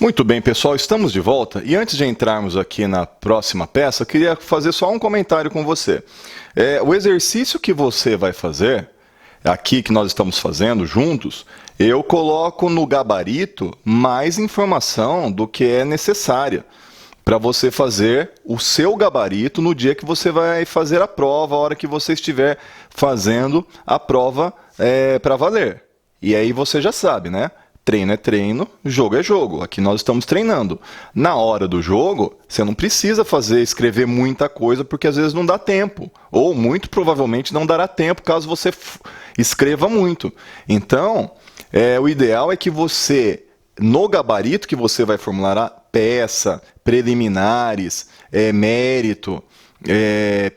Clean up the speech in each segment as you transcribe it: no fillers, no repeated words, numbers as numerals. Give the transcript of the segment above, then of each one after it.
Muito bem, pessoal, estamos de volta e antes de entrarmos aqui na próxima peça, eu queria fazer só um comentário com você. O exercício que você vai fazer, aqui que nós estamos fazendo juntos, eu coloco no gabarito mais informação do que é necessária para você fazer o seu gabarito no dia que você vai fazer a prova, a hora que você estiver fazendo a prova para valer. E aí você já sabe, né? Treino é treino, jogo é jogo. Aqui nós estamos treinando. Na hora do jogo, você não precisa escrever muita coisa, porque às vezes não dá tempo. Ou muito provavelmente não dará tempo, caso você escreva muito. Então, o ideal é que você, no gabarito que você vai formular a peça, preliminares, mérito,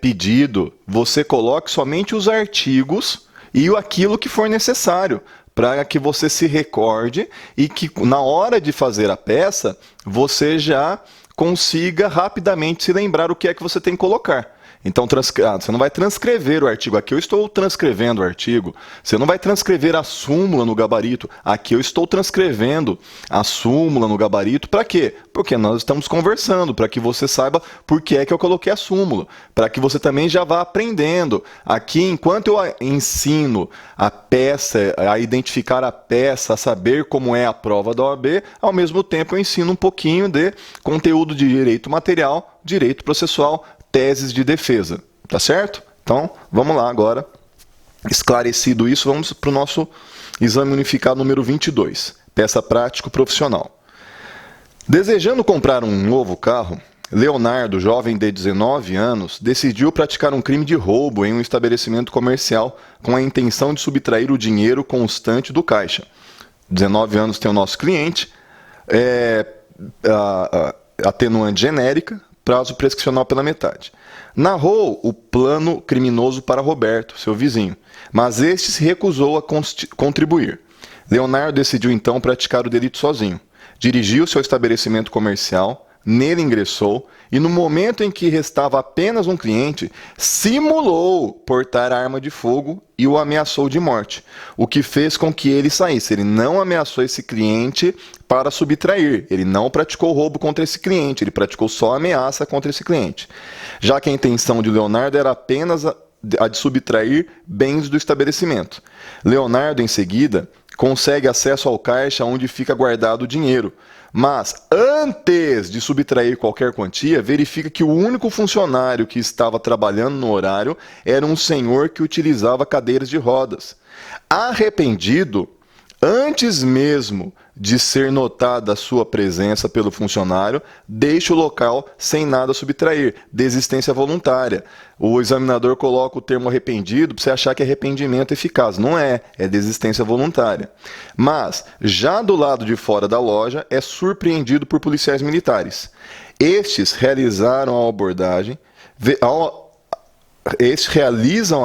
pedido, você coloque somente os artigos e aquilo que for necessário, para que você se recorde e que na hora de fazer a peça, você já consiga rapidamente se lembrar o que é que você tem que colocar. Então, você não vai transcrever o artigo. Aqui eu estou transcrevendo o artigo. Você não vai transcrever a súmula no gabarito. Aqui eu estou transcrevendo a súmula no gabarito. Para quê? Porque nós estamos conversando, para que você saiba por que é que eu coloquei a súmula. Para que você também já vá aprendendo. Aqui, enquanto eu ensino a peça, a identificar a peça, a saber como é a prova da OAB, ao mesmo tempo eu ensino um pouquinho de conteúdo de direito material, direito processual, teses de defesa, tá certo? Então, vamos lá agora. Esclarecido isso, vamos para o nosso exame unificado número 22, peça prático profissional. Desejando comprar um novo carro, Leonardo, jovem de 19 anos, decidiu praticar um crime de roubo em um estabelecimento comercial com a intenção de subtrair o dinheiro constante do caixa. 19 anos tem o nosso cliente, atenuante genérica, prazo prescricional pela metade. Narrou o plano criminoso para Roberto, seu vizinho, mas este se recusou a contribuir. Leonardo decidiu então praticar o delito sozinho. Dirigiu-se ao estabelecimento comercial, nele ingressou e no momento em que restava apenas um cliente, simulou portar arma de fogo e o ameaçou de morte, o que fez com que ele saísse. Ele não ameaçou esse cliente para subtrair, ele não praticou roubo contra esse cliente, ele praticou só ameaça contra esse cliente, já que a intenção de Leonardo era apenas a de subtrair bens do estabelecimento. Leonardo, em seguida, consegue acesso ao caixa onde fica guardado o dinheiro, mas antes de subtrair qualquer quantia, verifica que o único funcionário que estava trabalhando no horário era um senhor que utilizava cadeiras de rodas. Arrependido, antes mesmo de ser notada a sua presença pelo funcionário, deixa o local sem nada subtrair. Desistência voluntária. O examinador coloca o termo arrependido para você achar que é arrependimento eficaz. Não é, é desistência voluntária. Mas, já do lado de fora da loja, é surpreendido por policiais militares. Estes realizam a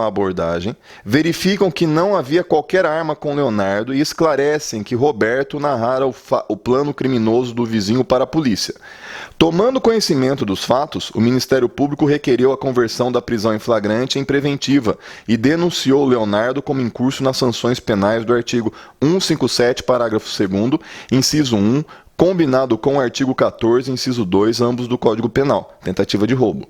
abordagem, verificam que não havia qualquer arma com Leonardo e esclarecem que Roberto narrara o plano criminoso do vizinho para a polícia. Tomando conhecimento dos fatos, o Ministério Público requereu a conversão da prisão em flagrante em preventiva e denunciou Leonardo como incurso nas sanções penais do artigo 157, parágrafo 2º, inciso 1, combinado com o artigo 14, inciso 2, ambos do Código Penal, tentativa de roubo.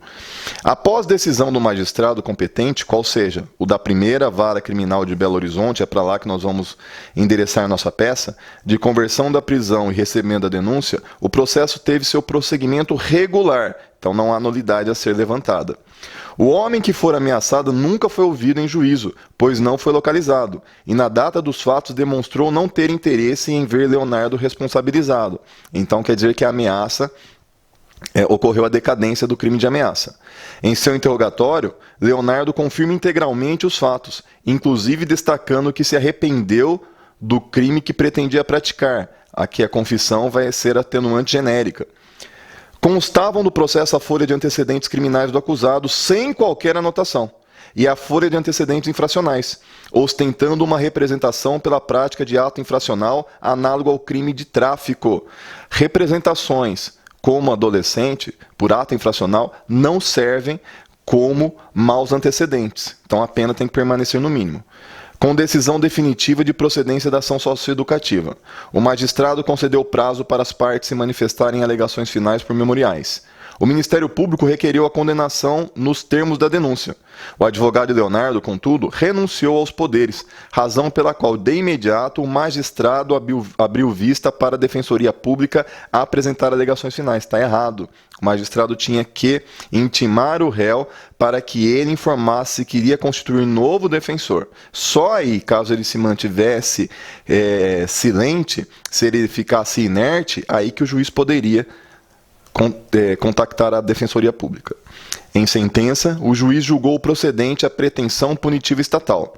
Após decisão do magistrado competente, qual seja o da primeira vara criminal de Belo Horizonte, é para lá que nós vamos endereçar nossa peça, de conversão da prisão e recebimento da denúncia, o processo teve seu prosseguimento regular, então não há nulidade a ser levantada. O homem que for ameaçado nunca foi ouvido em juízo, pois não foi localizado, e na data dos fatos demonstrou não ter interesse em ver Leonardo responsabilizado. Então quer dizer que a ameaça ocorreu a decadência do crime de ameaça. Em seu interrogatório, Leonardo confirma integralmente os fatos, inclusive destacando que se arrependeu do crime que pretendia praticar. Aqui a confissão vai ser atenuante genérica. Constavam do processo a folha de antecedentes criminais do acusado sem qualquer anotação e a folha de antecedentes infracionais, ostentando uma representação pela prática de ato infracional análogo ao crime de tráfico. Representações como adolescente por ato infracional não servem como maus antecedentes, então a pena tem que permanecer no mínimo. com decisão definitiva de procedência da ação socioeducativa. O magistrado concedeu prazo para as partes se manifestarem em alegações finais por memoriais. O Ministério Público requeriu a condenação nos termos da denúncia. O advogado Leonardo, contudo, renunciou aos poderes, razão pela qual, de imediato, o magistrado abriu vista para a Defensoria Pública a apresentar alegações finais. Está errado. O magistrado tinha que intimar o réu para que ele informasse se queria constituir novo defensor. Só aí, caso ele se mantivesse silente, se ele ficasse inerte, aí que o juiz poderia contactar a Defensoria Pública. Em sentença, o juiz julgou procedente a pretensão punitiva estatal.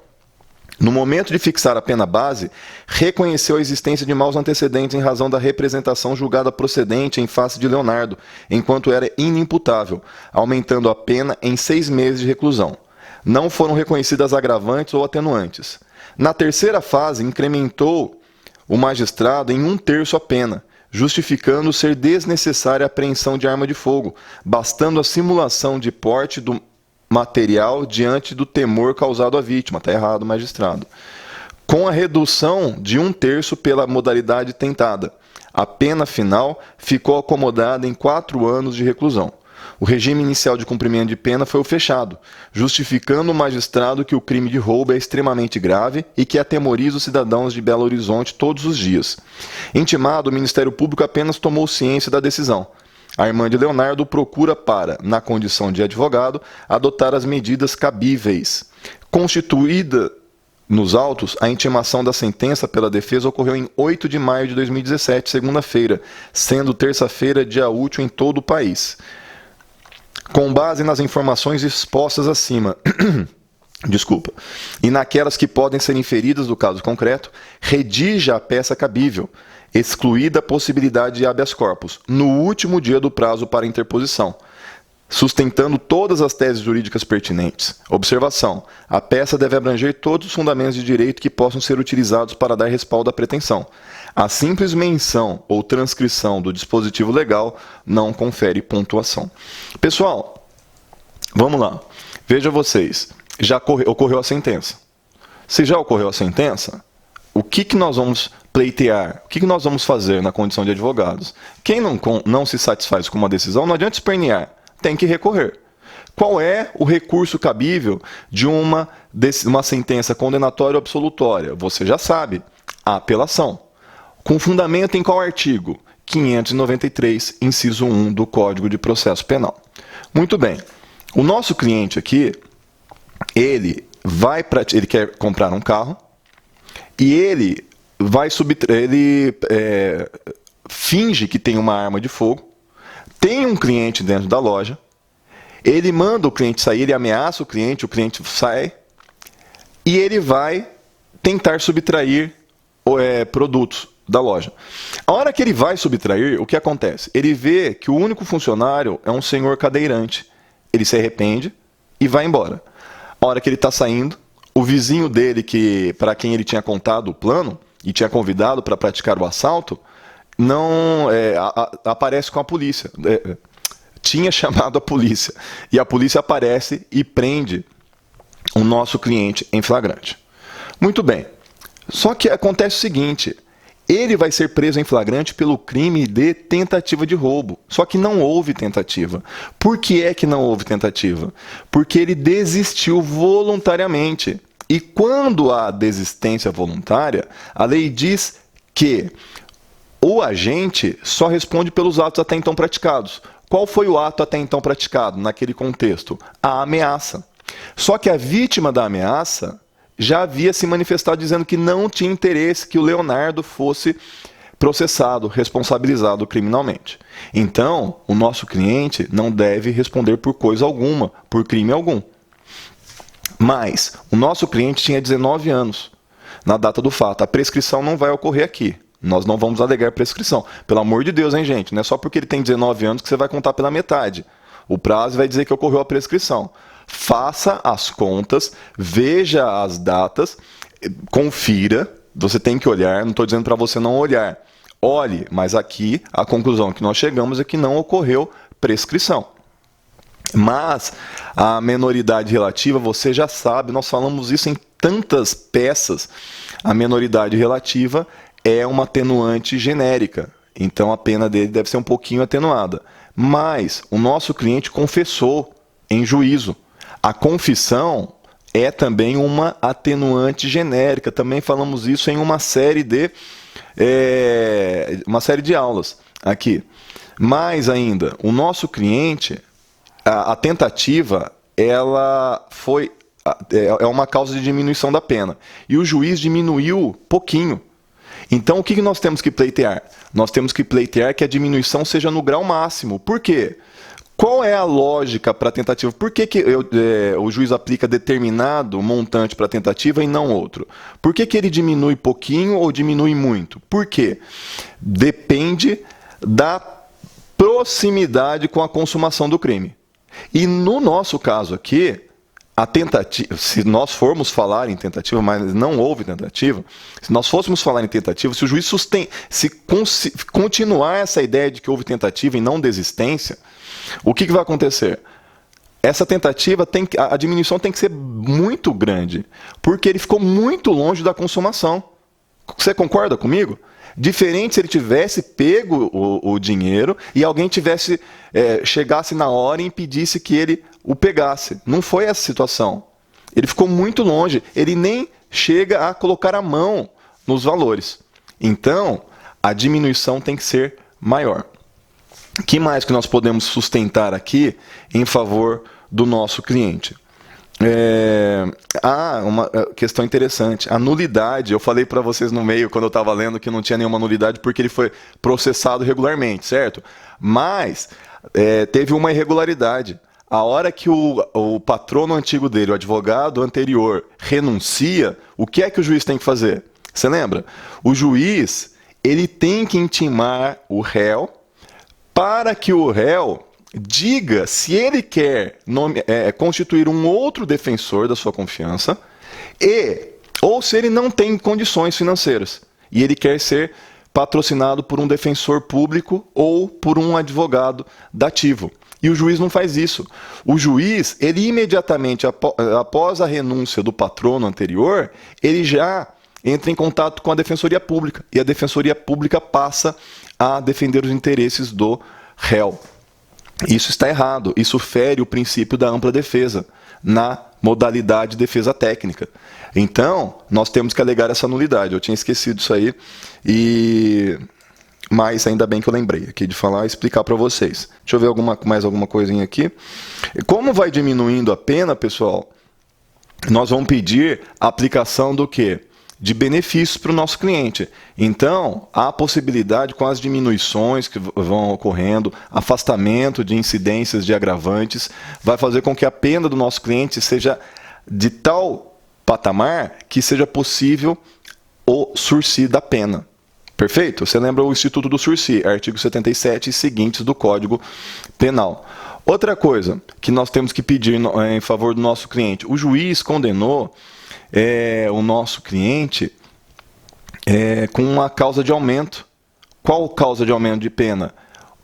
No momento de fixar a pena base, reconheceu a existência de maus antecedentes em razão da representação julgada procedente em face de Leonardo, enquanto era inimputável, aumentando a pena em 6 meses de reclusão. Não foram reconhecidas agravantes ou atenuantes. Na terceira fase, incrementou o magistrado em 1/3 a pena, justificando ser desnecessária a apreensão de arma de fogo, bastando a simulação de porte do material diante do temor causado à vítima. Está errado, magistrado. Com a redução de 1/3 pela modalidade tentada, a pena final ficou acomodada em 4 anos de reclusão. O regime inicial de cumprimento de pena foi o fechado, justificando o magistrado que o crime de roubo é extremamente grave e que atemoriza os cidadãos de Belo Horizonte todos os dias. Intimado, o Ministério Público apenas tomou ciência da decisão. A irmã de Leonardo procura para, na condição de advogado, adotar as medidas cabíveis. Constituída nos autos, a intimação da sentença pela defesa ocorreu em 8 de maio de 2017, segunda-feira, sendo terça-feira dia útil em todo o país. Com base nas informações expostas acima, e naquelas que podem ser inferidas do caso concreto, redija a peça cabível, excluída a possibilidade de habeas corpus, no último dia do prazo para interposição, sustentando todas as teses jurídicas pertinentes. Observação: a peça deve abranger todos os fundamentos de direito que possam ser utilizados para dar respaldo à pretensão. A simples menção ou transcrição do dispositivo legal não confere pontuação. Pessoal, vamos lá. Veja vocês, já ocorreu a sentença. Se já ocorreu a sentença, o que nós vamos pleitear? O que nós vamos fazer na condição de advogados? Quem não se satisfaz com uma decisão, não adianta espernear, tem que recorrer. Qual é o recurso cabível de uma sentença condenatória ou absolutória? Você já sabe, a apelação. Com fundamento em qual artigo? 593, inciso 1 do Código de Processo Penal. Muito bem. O nosso cliente aqui, ele quer comprar um carro e ele finge que tem uma arma de fogo, tem um cliente dentro da loja, ele manda o cliente sair, ele ameaça o cliente sai e ele vai tentar subtrair produtos da loja. A hora que ele vai subtrair, o que acontece? Ele vê que o único funcionário é um senhor cadeirante. Ele se arrepende e vai embora. A hora que ele está saindo, o vizinho dele, para quem ele tinha contado o plano e tinha convidado para praticar o assalto, não aparece com a polícia. Tinha chamado a polícia. E a polícia aparece e prende o nosso cliente em flagrante. Muito bem. Só que acontece o seguinte: ele vai ser preso em flagrante pelo crime de tentativa de roubo. Só que não houve tentativa. Por que é que não houve tentativa? Porque ele desistiu voluntariamente. E quando há desistência voluntária, a lei diz que o agente só responde pelos atos até então praticados. Qual foi o ato até então praticado naquele contexto? A ameaça. Só que a vítima da ameaça já havia se manifestado dizendo que não tinha interesse que o Leonardo fosse processado, responsabilizado criminalmente. Então, o nosso cliente não deve responder por coisa alguma, por crime algum. Mas o nosso cliente tinha 19 anos na data do fato. A prescrição não vai ocorrer aqui. Nós não vamos alegar prescrição. Pelo amor de Deus, hein, gente? Não é só porque ele tem 19 anos que você vai contar pela metade. O prazo vai dizer que ocorreu a prescrição. Faça as contas, veja as datas, confira. Você tem que olhar, não estou dizendo para você não olhar. Olhe, mas aqui a conclusão que nós chegamos é que não ocorreu prescrição. Mas a menoridade relativa, você já sabe, nós falamos isso em tantas peças, a menoridade relativa é uma atenuante genérica. Então a pena dele deve ser um pouquinho atenuada. Mas o nosso cliente confessou em juízo. A confissão é também uma atenuante genérica. Também falamos isso em uma série de aulas aqui. Mais ainda, o nosso cliente, a tentativa, ela é uma causa de diminuição da pena. E o juiz diminuiu pouquinho. Então, o que nós temos que pleitear? Nós temos que pleitear que a diminuição seja no grau máximo. Por quê? Qual é a lógica para a tentativa? Por que o juiz aplica determinado montante para a tentativa e não outro? Por que ele diminui pouquinho ou diminui muito? Por quê? Depende da proximidade com a consumação do crime. E no nosso caso aqui, a tentativa, se nós formos falar em tentativa, mas não houve tentativa, se nós fôssemos falar em tentativa, se o juiz continuar essa ideia de que houve tentativa e não desistência, o que vai acontecer? Essa tentativa, a diminuição tem que ser muito grande, porque ele ficou muito longe da consumação. Você concorda comigo? Diferente se ele tivesse pego o dinheiro e alguém chegasse na hora e impedisse que ele o pegasse. Não foi essa situação. Ele ficou muito longe. Ele nem chega a colocar a mão nos valores. Então, a diminuição tem que ser maior. O que mais que nós podemos sustentar aqui em favor do nosso cliente? Uma questão interessante. A nulidade, eu falei para vocês no meio, quando eu estava lendo, que não tinha nenhuma nulidade porque ele foi processado regularmente, certo? Mas teve uma irregularidade. A hora que o patrono antigo dele, o advogado anterior, renuncia, o que é que o juiz tem que fazer? Você lembra? O juiz, ele tem que intimar o réu para que o réu diga se ele quer constituir um outro defensor da sua confiança ou se ele não tem condições financeiras e ele quer ser patrocinado por um defensor público ou por um advogado dativo. E o juiz não faz isso. O juiz, ele imediatamente após a renúncia do patrono anterior, ele já entra em contato com a Defensoria Pública e a Defensoria Pública passa a defender os interesses do réu. Isso está errado, isso fere o princípio da ampla defesa na modalidade de defesa técnica. Então, nós temos que alegar essa nulidade. Eu tinha esquecido isso aí, mas ainda bem que eu lembrei aqui de falar e explicar para vocês. Deixa eu ver mais alguma coisinha aqui. Como vai diminuindo a pena, pessoal, nós vamos pedir a aplicação do quê? De benefícios para o nosso cliente. Então, há a possibilidade, com as diminuições que vão ocorrendo, afastamento de incidências de agravantes, vai fazer com que a pena do nosso cliente seja de tal patamar que seja possível o sursi da pena. Perfeito? Você lembra o Instituto do Sursi, artigo 77 e seguintes do Código Penal. Outra coisa que nós temos que pedir em favor do nosso cliente. O juiz condenou o nosso cliente com uma causa de aumento. Qual causa de aumento de pena?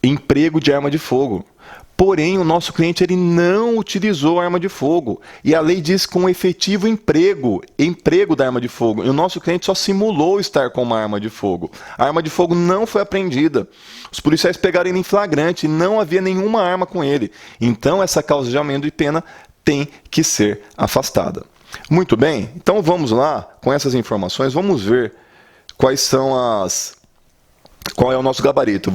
Emprego de arma de fogo. Porém, o nosso cliente ele não utilizou arma de fogo. E a lei diz com efetivo emprego da arma de fogo. E o nosso cliente só simulou estar com uma arma de fogo. A arma de fogo não foi apreendida. Os policiais pegaram ele em flagrante e não havia nenhuma arma com ele. Então, essa causa de aumento de pena tem que ser afastada. Muito bem, então vamos lá, com essas informações, vamos ver qual é o nosso gabarito.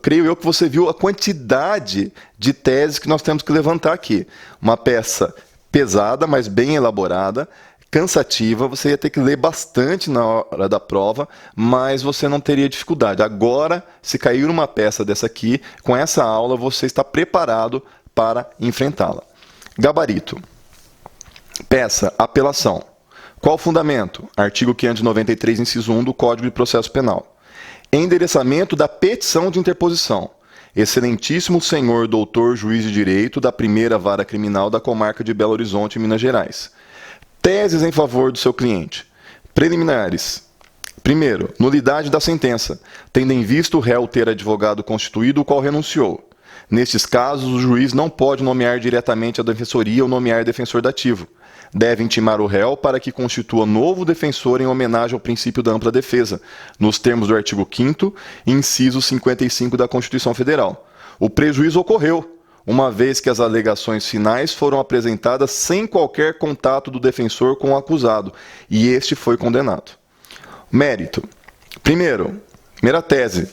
Creio eu que você viu a quantidade de teses que nós temos que levantar aqui. Uma peça pesada, mas bem elaborada, cansativa, você ia ter que ler bastante na hora da prova, mas você não teria dificuldade. Agora, se cair uma peça dessa aqui, com essa aula você está preparado para enfrentá-la. Gabarito. Peça, apelação. Qual o fundamento? Artigo 593, inciso 1 do Código de Processo Penal. Endereçamento da petição de interposição. Excelentíssimo senhor doutor juiz de direito da primeira vara criminal da comarca de Belo Horizonte, Minas Gerais. Teses em favor do seu cliente. Preliminares. Primeiro, nulidade da sentença, tendo em vista o réu ter advogado constituído o qual renunciou. Nestes casos, o juiz não pode nomear diretamente a defensoria ou nomear defensor dativo. deve intimar o réu para que constitua novo defensor em homenagem ao princípio da ampla defesa, nos termos do artigo 5º, inciso 55 da Constituição Federal. O prejuízo ocorreu, uma vez que as alegações finais foram apresentadas sem qualquer contato do defensor com o acusado, e este foi condenado. Mérito. Primeira tese.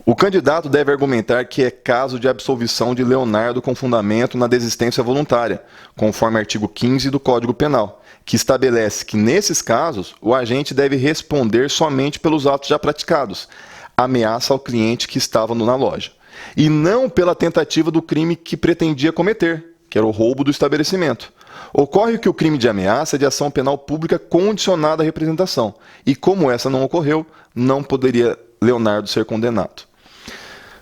O candidato deve argumentar que é caso de absolvição de Leonardo com fundamento na desistência voluntária, conforme artigo 15 do Código Penal, que estabelece que, nesses casos, o agente deve responder somente pelos atos já praticados, ameaça ao cliente que estava na loja, e não pela tentativa do crime que pretendia cometer, que era o roubo do estabelecimento. Ocorre que o crime de ameaça é de ação penal pública condicionada à representação, e como essa não ocorreu, não poderia Leonardo ser condenado.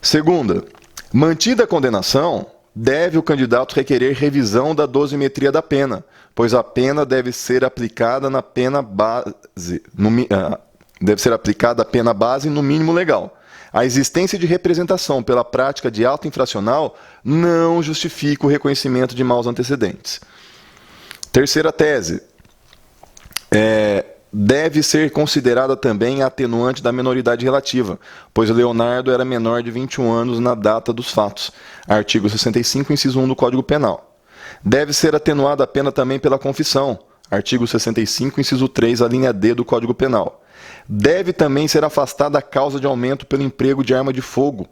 Segunda, mantida a condenação, deve o candidato requerer revisão da dosimetria da pena, pois a pena deve ser aplicada na pena base, no mínimo legal. A existência de representação pela prática de ato infracional não justifica o reconhecimento de maus antecedentes. Terceira tese. Deve ser considerada também a atenuante da menoridade relativa, pois Leonardo era menor de 21 anos na data dos fatos. Artigo 65, inciso 1 do Código Penal. Deve ser atenuada a pena também pela confissão. Artigo 65, inciso 3, a linha D do Código Penal. Deve também ser afastada a causa de aumento pelo emprego de arma de fogo,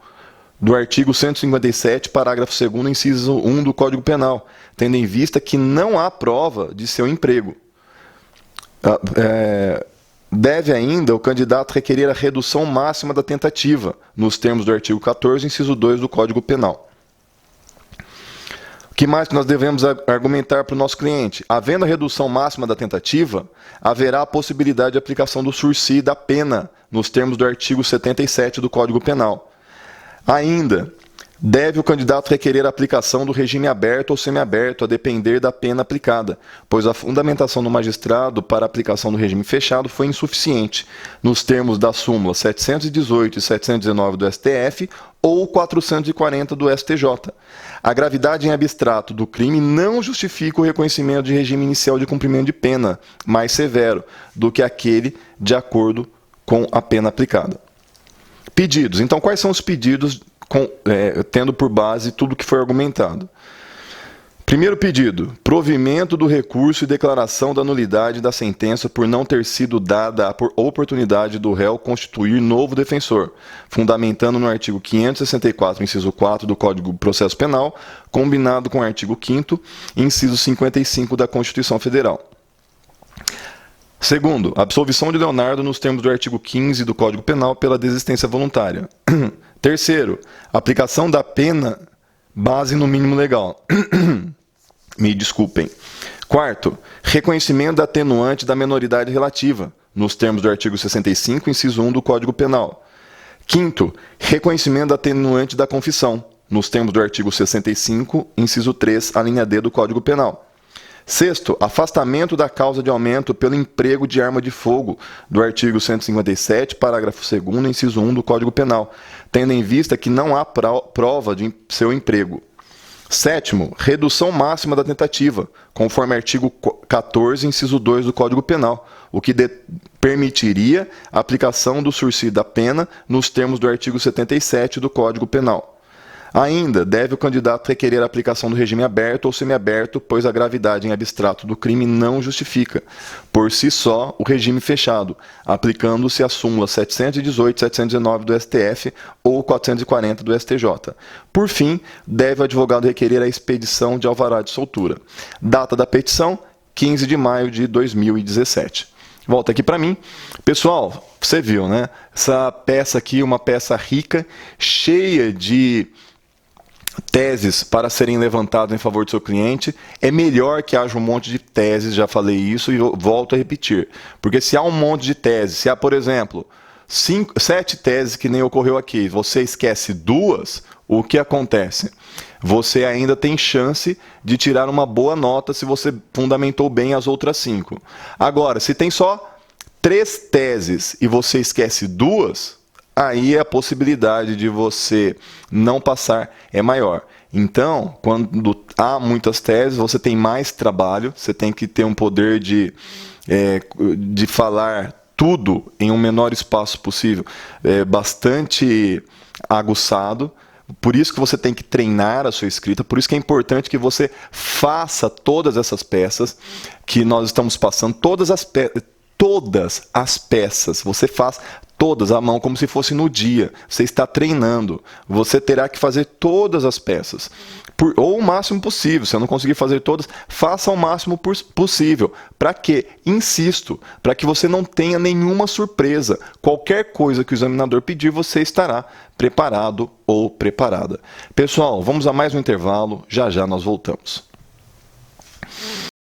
do artigo 157, parágrafo 2º, inciso 1 do Código Penal, tendo em vista que não há prova de seu emprego. Deve ainda o candidato requerer a redução máxima da tentativa, nos termos do artigo 14, inciso 2 do Código Penal. O que mais nós devemos argumentar para o nosso cliente? Havendo a redução máxima da tentativa, haverá a possibilidade de aplicação do sursi da pena, nos termos do artigo 77 do Código Penal. Ainda, deve o candidato requerer a aplicação do regime aberto ou semiaberto, a depender da pena aplicada, pois a fundamentação do magistrado para a aplicação do regime fechado foi insuficiente, nos termos da súmula 718 e 719 do STF ou 440 do STJ. A gravidade em abstrato do crime não justifica o reconhecimento de regime inicial de cumprimento de pena mais severo do que aquele de acordo com a pena aplicada. Pedidos. Então, quais são os pedidos tendo por base tudo que foi argumentado? Primeiro pedido, provimento do recurso e declaração da nulidade da sentença por não ter sido dada a oportunidade do réu constituir novo defensor, fundamentando no artigo 564, inciso 4 do Código de Processo Penal, combinado com o artigo 5º, inciso 55 da Constituição Federal. Segundo, absolvição de Leonardo nos termos do artigo 15 do Código Penal pela desistência voluntária. Terceiro, aplicação da pena base no mínimo legal. Me desculpem. Quarto, reconhecimento da atenuante da menoridade relativa, nos termos do artigo 65, inciso 1 do Código Penal. Quinto, reconhecimento da atenuante da confissão, nos termos do artigo 65, inciso 3, a linha D do Código Penal. Sexto, afastamento da causa de aumento pelo emprego de arma de fogo, do artigo 157, parágrafo 2º, inciso 1 do Código Penal, tendo em vista que não há prova de seu emprego. Sétimo, redução máxima da tentativa, conforme artigo 14, inciso 2 do Código Penal, o que permitiria a aplicação do sursi da pena nos termos do artigo 77 do Código Penal. Ainda, deve o candidato requerer a aplicação do regime aberto ou semiaberto, pois a gravidade em abstrato do crime não justifica, por si só, o regime fechado, aplicando-se a súmula 718 e 719 do STF ou 440 do STJ. Por fim, deve o advogado requerer a expedição de alvará de soltura. Data da petição, 15 de maio de 2017. Volta aqui para mim. Pessoal, você viu, né? Essa peça aqui, uma peça rica, cheia de teses para serem levantadas em favor do seu cliente. É melhor que haja um monte de teses, já falei isso e volto a repetir. Porque se há um monte de teses, se há, por exemplo, 7 teses que nem ocorreu aqui, você esquece 2, o que acontece? Você ainda tem chance de tirar uma boa nota se você fundamentou bem as outras 5. Agora, se tem só 3 teses e você esquece 2, aí a possibilidade de você não passar é maior. Então, quando há muitas teses, você tem mais trabalho, você tem que ter um poder de falar tudo em um menor espaço possível, bastante aguçado. Por isso que você tem que treinar a sua escrita, por isso que é importante que você faça todas essas peças que nós estamos passando, todas as peças, você faz todas à mão, como se fosse no dia. Você está treinando. Você terá que fazer todas as peças. Ou o máximo possível. Se eu não conseguir fazer todas, faça o máximo possível. Para quê? Insisto, para que você não tenha nenhuma surpresa. Qualquer coisa que o examinador pedir, você estará preparado ou preparada. Pessoal, vamos a mais um intervalo. Já já nós voltamos.